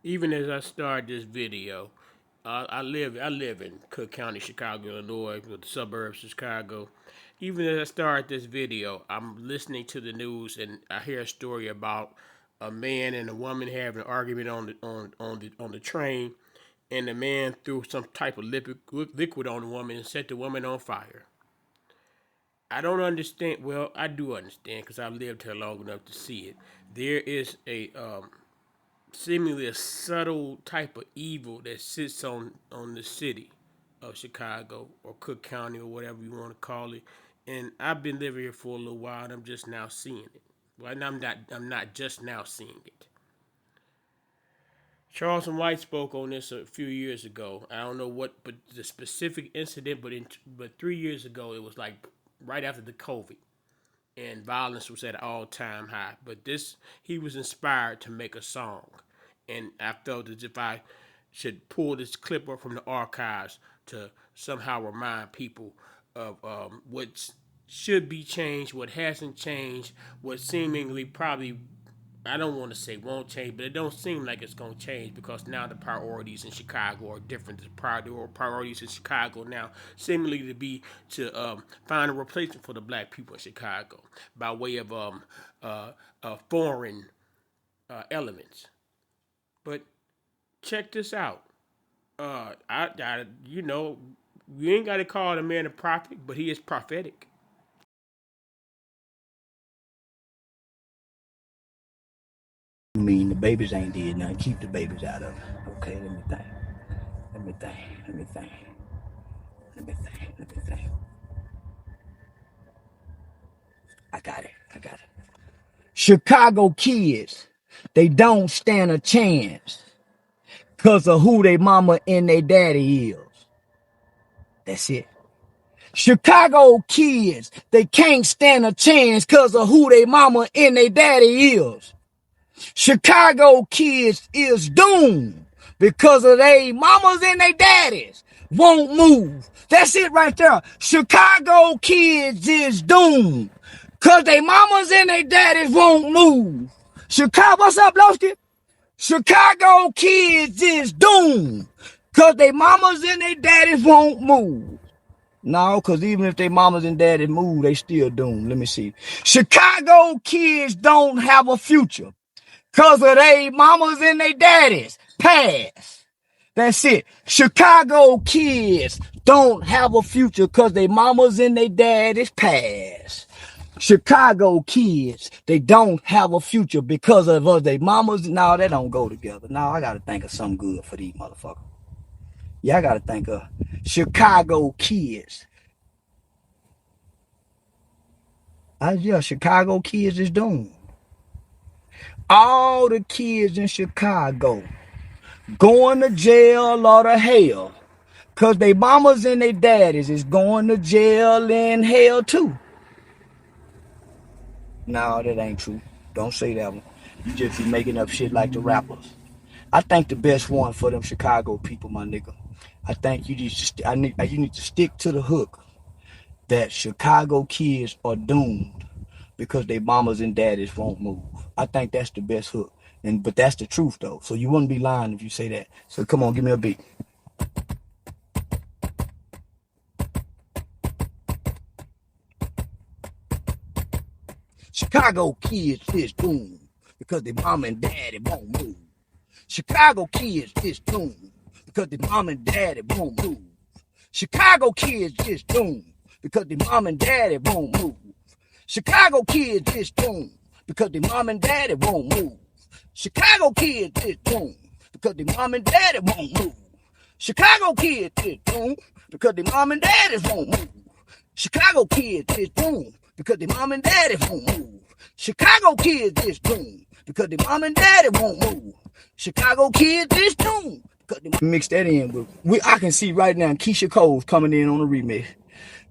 Even as I start this video, I live in Cook County, Chicago, Illinois, with the suburbs of Chicago. Even as I start this video, I'm listening to the news and I hear a story about a man and a woman having an argument on the train, and the man threw some type of liquid on the woman and set the woman on fire. I don't understand. Well, I do understand because I've lived here long enough to see it. There is a seemingly a subtle type of evil that sits on the city of Chicago or Cook County or whatever you want to call it. And I've been living here for a little while, and I'm just now seeing it. Well, I'm not just now seeing it. Charleston White spoke on this a few years ago. I don't know what, but the specific incident, but 3 years ago, it was like right after the COVID, and violence was at an all-time high. But he was inspired to make a song, and I felt as if I should pull this clip up from the archives to somehow remind people of what should be changed, what hasn't changed, what seemingly probably, I don't want to say won't change, but it don't seem like it's going to change because now the priorities in Chicago are different. The priorities in Chicago now seemingly to be to find a replacement for the black people in Chicago by way of foreign elements. But check this out. You ain't got to call the man a prophet, but he is prophetic. I mean, the babies ain't did nothing. Keep the babies out of it. Okay, let me think. Let me think. Let me think. Let me think. Let me think. I got it. I got it. Chicago kids, they don't stand a chance because of who they mama and they daddy is. That's it. Chicago kids, they can't stand a chance because of who they mama and they daddy is. Chicago kids is doomed because of they mamas and they daddies won't move. That's it right there. Chicago kids is doomed because they mamas and they daddies won't move. Chicago, what's up, Lowski? Chicago kids is doomed because they mamas and they daddies won't move. No, because even if they mamas and daddies move, they still doomed. Let me see. Chicago kids don't have a future because of they mamas and they daddies past. That's it. Chicago kids don't have a future because they mamas and they daddies past. Chicago kids, they don't have a future because of us. They mamas, no, they don't go together. Now I got to think of something good for these motherfuckers. Yeah, I got to think of Chicago kids. Yeah, Chicago kids is doomed. All the kids in Chicago going to jail or to hell because they mamas and they daddies is going to jail and hell too. No, that ain't true. Don't say that one. You just be making up shit like the rappers. I think the best one for them Chicago people, my nigga. I think you need to stick to the hook that Chicago kids are doomed because they mamas and daddies won't move. I think that's the best hook. But that's the truth though. So you wouldn't be lying if you say that. So come on, give me a beat. Chicago kids is doomed because their mom and daddy won't move. Chicago kids is doomed because their mom and daddy won't move. Chicago kids is doomed because their mom and daddy won't move. Chicago kids is doomed because their mom and daddy won't move. Chicago kids is doomed because their mom and daddy won't move. Chicago kids is doomed because their mom and daddy won't move. Chicago kids is doomed because their mom and daddy won't move. Chicago kids is doomed because their mom and daddy won't move. Chicago kids is doomed because they mix that in with I can see right now Keisha Cole's coming in on the remix.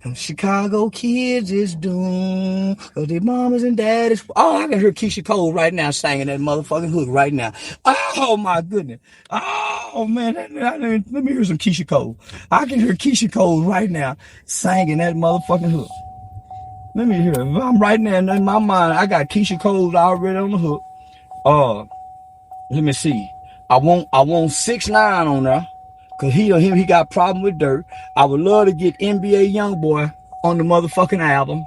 Them Chicago kids is doomed because their mamas and daddies. Oh, I can hear Keisha Cole right now singing that motherfucking hook right now. Oh my goodness. Oh man, let me hear some Keisha Cole. I can hear Keisha Cole right now singing that motherfucking hook. Let me hear it. I'm right now in my mind. I got Keisha Cole already on the hook. Let me see. I want 6ix9ine on there, cause he got a problem with dirt. I would love to get NBA YoungBoy on the motherfucking album,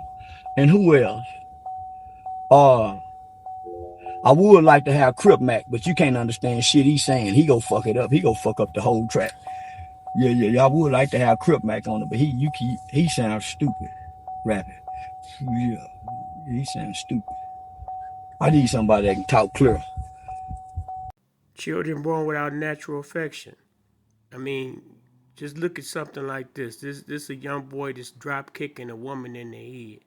and who else? I would like to have Crip Mac, but you can't understand shit he's saying. He go fuck it up. He go fuck up the whole track. Yeah. I would like to have Crip Mac on it, but he sounds stupid rapping. Yeah, he sounds stupid. I need somebody that can talk clear. Children born without natural affection. I mean, just look at something like this. This a young boy that's drop kicking a woman in the head.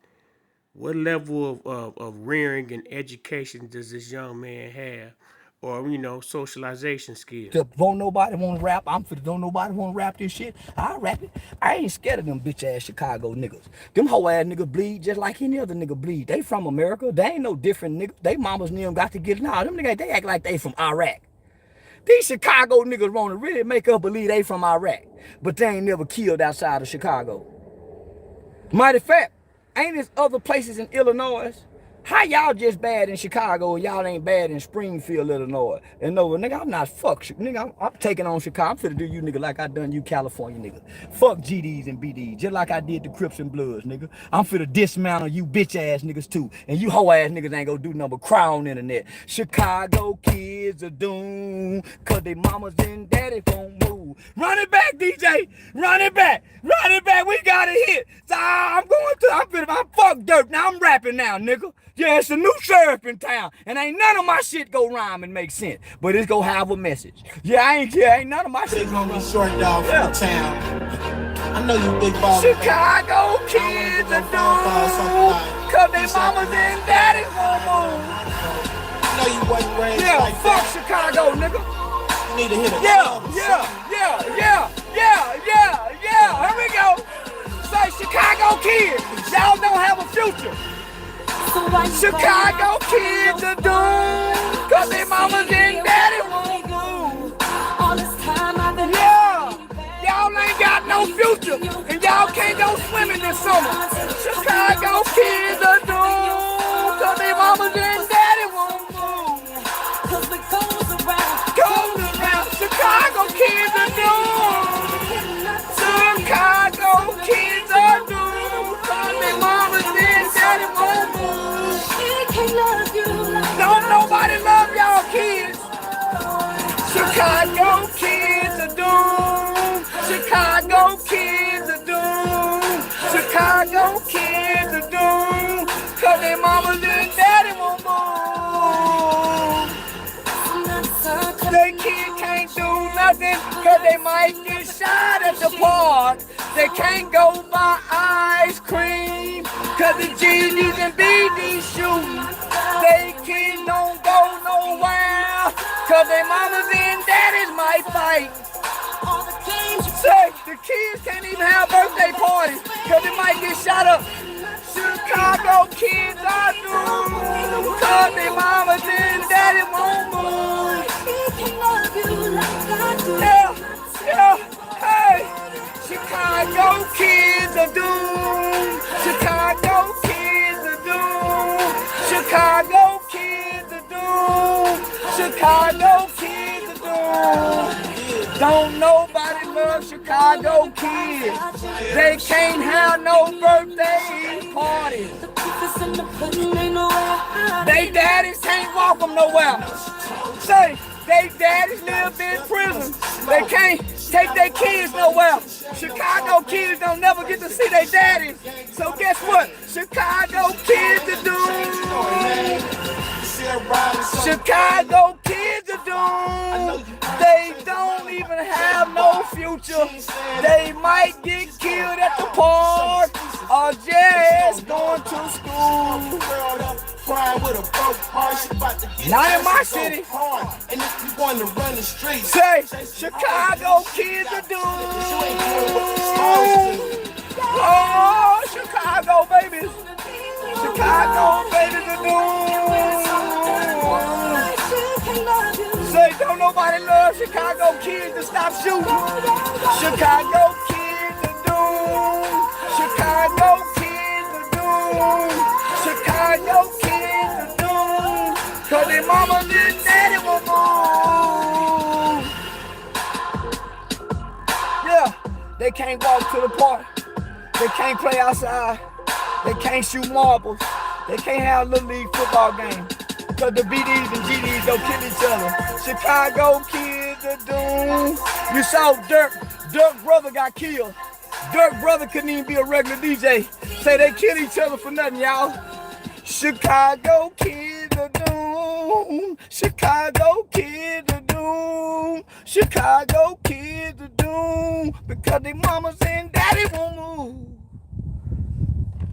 What level of rearing and education does this young man have? Or, socialization skills? Don't nobody want to rap. Don't nobody want to rap this shit. I rap it. I ain't scared of them bitch ass Chicago niggas. Them hoe ass niggas bleed just like any other nigga bleed. They from America. They ain't no different niggas. They mamas and them got to get it. Nah, them niggas, they act like they from Iraq. These Chicago niggas want to really make up believe they from Iraq, but they ain't never killed outside of Chicago. Mighty fact, ain't there other places in Illinois? How y'all just bad in Chicago and y'all ain't bad in Springfield, Illinois? And no, nigga, I'm not fuck. Nigga, I'm taking on Chicago. I'm finna do you nigga like I done you California nigga. Fuck GDs and BDs, just like I did the Crips and Bloods, nigga. I'm finna dismantle you bitch ass niggas too. And you hoe ass niggas ain't gonna do nothing but cry on the internet. Chicago kids are doomed, cause they mamas and daddy won't move. Run it back, DJ. Run it back. Run it back. We got a hit. So I'm fuck dirt. Now I'm rapping now, nigga. Yeah, it's a new sheriff in town, and ain't none of my shit go rhyme and make sense, but it's gonna have a message. Yeah, ain't none of my shit gonna be short dog from the town. I know you big ball. Chicago kids are doomed, cause they mamas and daddies won't move. I know you wasn't raised like fuck that. Chicago, nigga. You need to hit it. Yeah. Here we go. Say Chicago kids, y'all don't have a future. Chicago kids are doomed, cause their mamas and daddy won't move. Yeah, y'all ain't got no future, and y'all can't go swimming this summer. Chicago kids are doomed, cause their mamas and daddy won't move. Goes around, Chicago kids are doomed. Chicago kids are doomed, cause their mamas and daddy won't move. Don't nobody love y'all kids. Chicago kids are doomed. Chicago kids are doomed. Chicago kids are doomed, cause their mamas and daddy won't move. They kids can't do nothing, cause they might get shot at the park. They can't go buy ice cream, cause the GDs and BDs shooting. They kids don't go nowhere, cause their mamas and daddies might fight. Say, the kids can't even have birthday parties, cause they might get shot up. Chicago kids are doomed, cause their mamas and daddies won't move. Yeah, hey. Chicago kids are doomed. Chicago kids are doomed. Chicago kids are doomed. Chicago kids are doomed. Don't nobody love Chicago kids. They can't have no birthday parties. They daddies can't walk them nowhere. Say, they daddies live in prison. They can't take their kids nowhere. Chicago kids don't never get to see their daddies. So guess what? Chicago kids are doomed. Chicago kids are doomed. They don't even have no future. They might get killed at the park or just going to school. Not in my city. Say, Chicago kids are doomed. Oh, Chicago babies. Chicago babies are doomed. Say, don't nobody love Chicago kids to stop shooting. Chicago kids are doomed. Chicago kids are doomed. Chicago kids are doomed, cause their mama and daddy will move. They can't walk to the park. They can't play outside. They can't shoot marbles. They can't have a little league football game. Cause the BDs and GDs don't kill each other. Chicago kids are doomed. You saw Dirk brother got killed. Dirk brother couldn't even be a regular DJ. Say they kill each other for nothing, y'all. Chicago kids are doomed. Chicago kids are doomed. Chicago kids are doomed. Because their mamas and daddy won't move.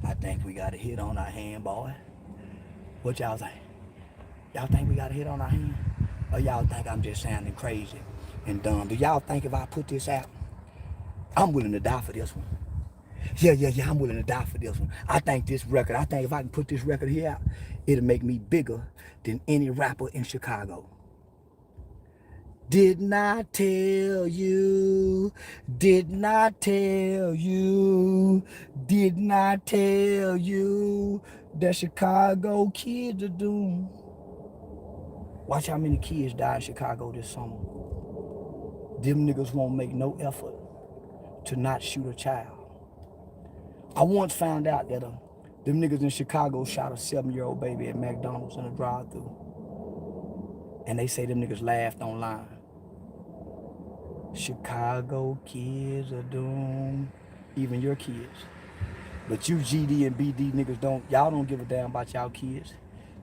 I think we got a hit on our hand, boy. What y'all think? Y'all think we got a hit on our hand? Or y'all think I'm just sounding crazy and dumb? Do y'all think if I put this out, I'm willing to die for this one? Yeah, I'm willing to die for this one. I think this record, I think if I can put this record here out, it'll make me bigger than any rapper in Chicago. Didn't I tell you? Didn't I tell you? Didn't I tell you that Chicago kids are doomed? Watch how many kids died in Chicago this summer. Them niggas won't make no effort to not shoot a child. I once found out that them niggas in Chicago shot a 7-year-old baby at McDonald's in a drive-thru. And they say them niggas laughed online. Chicago kids are doomed. Even your kids. But you GD and BD niggas y'all don't give a damn about y'all kids.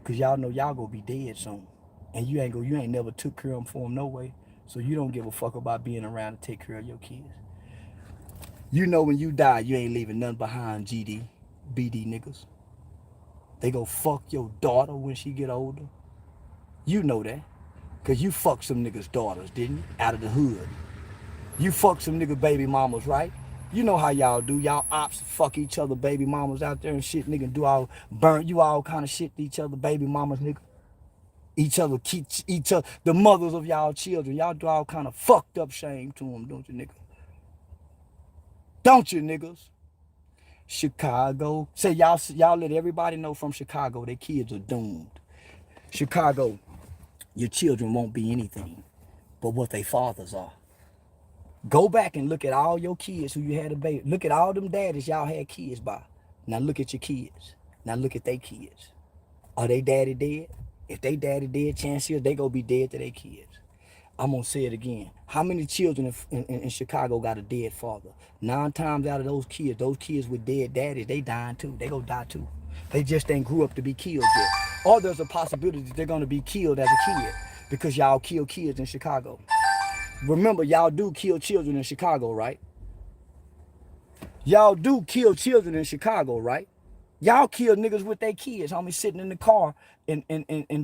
Cause y'all know y'all gonna be dead soon. And you ain't never took care of them for them no way. So you don't give a fuck about being around to take care of your kids. You know when you die, you ain't leaving nothing behind, GD, BD niggas. They go fuck your daughter when she get older. You know that. Cause you fucked some niggas' daughters, didn't you? Out of the hood. You fuck some nigga baby mamas, right? You know how y'all do. Y'all ops fuck each other baby mamas out there and shit, nigga. Burn you all kind of shit to each other baby mamas, nigga. Each other, the mothers of y'all children. Y'all do all kind of fucked up shame to them, don't you, nigga? Don't you, niggas? Chicago. Say y'all let everybody know from Chicago their kids are doomed. Chicago, your children won't be anything but what their fathers are. Go back and look at all your kids who you had a baby. Look at all them daddies y'all had kids by. Now look at your kids. Now look at their kids. Are they daddy dead? If they daddy dead, chances they gonna be dead to their kids. I'm gonna say it again. How many children in Chicago got a dead father? 9 times out of those kids with dead daddies, they dying too. They gonna die too. They just ain't grew up to be killed yet. Or there's a possibility that they're gonna be killed as a kid because y'all kill kids in Chicago. Remember, y'all do kill children in Chicago, right? Y'all do kill children in Chicago, right? Y'all kill niggas with their kids, homie, sitting in the car in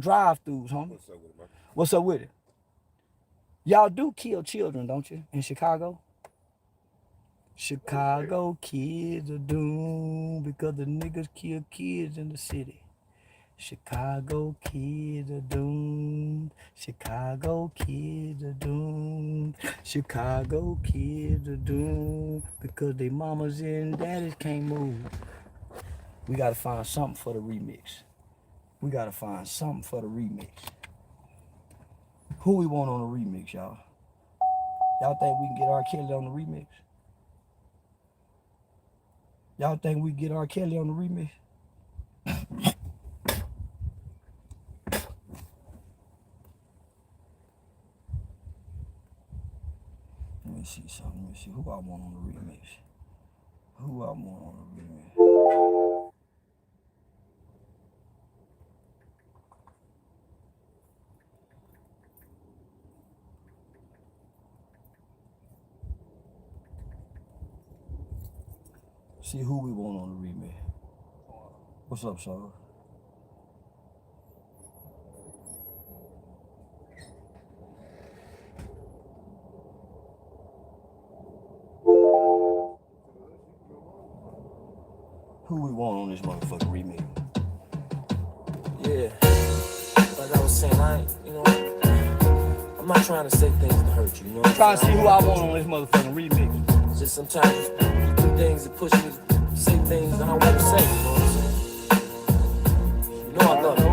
drive-thrus, homie. What's up with it, man? What's up with it? Y'all do kill children, don't you, in Chicago? Chicago kids are doomed because the niggas kill kids in the city. Chicago kids are doomed. Chicago kids are doomed. Chicago kids are doomed because they mamas and daddies can't move. We gotta find something for the remix. We gotta find something for the remix. Who we want on the remix, y'all? Y'all think we can get R. Kelly on the remix? Y'all think we can get R. Kelly on the remix? Let me see something. Let me see who I want on the remix. Who I want on the remix? See who we want on the remix. What's up, sir? Who we want on this motherfucking remix? Yeah, like I was saying, I'm not trying to say things to hurt you, you know. Trying to see who I want on this motherfucking remix. It's just sometimes you do things that push me to say things that I want to say, you know what I'm saying? You know I love you.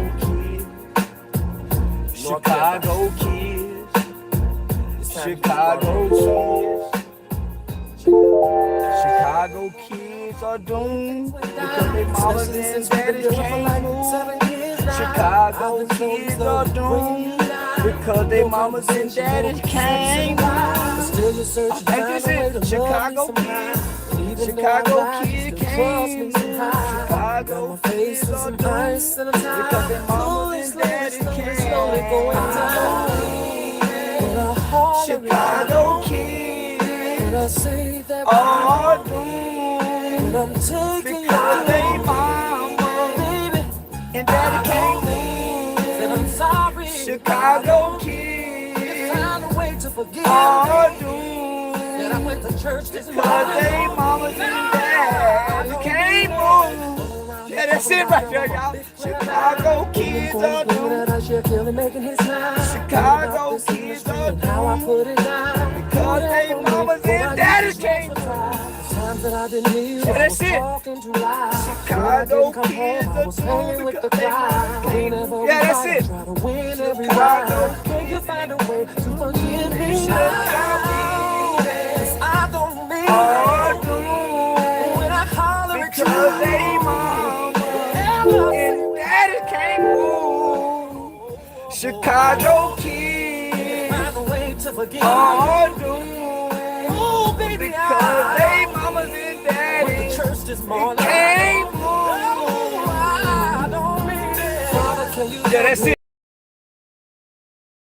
Chicago kids. Chicago kids. Chicago kids are doomed because they mamas and daddies can't move. Chicago kids are doomed because they mamas and daddies can't move. I think this is Chicago kids. Chicago kids can't move. Chicago kids are doomed because their mamas and daddies can't move. Chicago kids are doomed because they mama and daddy can't move. I'm sorry. Chicago kids are doomed that I went to church this morning because they mamas and daddy can't move. Yeah, that's it right there, y'all. Chicago kids are doomed. Chicago kids are doomed because they mamas and daddies can't move. Yeah, that's it. Chicago kids are doomed because they mamas can't move. Yeah, that's it. Chicago kids find a way to forgive me. I don't mean are doomed when I holler because they mamas and daddy can't move. Chicago kids are doomed because they mamas and daddies can't move. Yeah, that's it.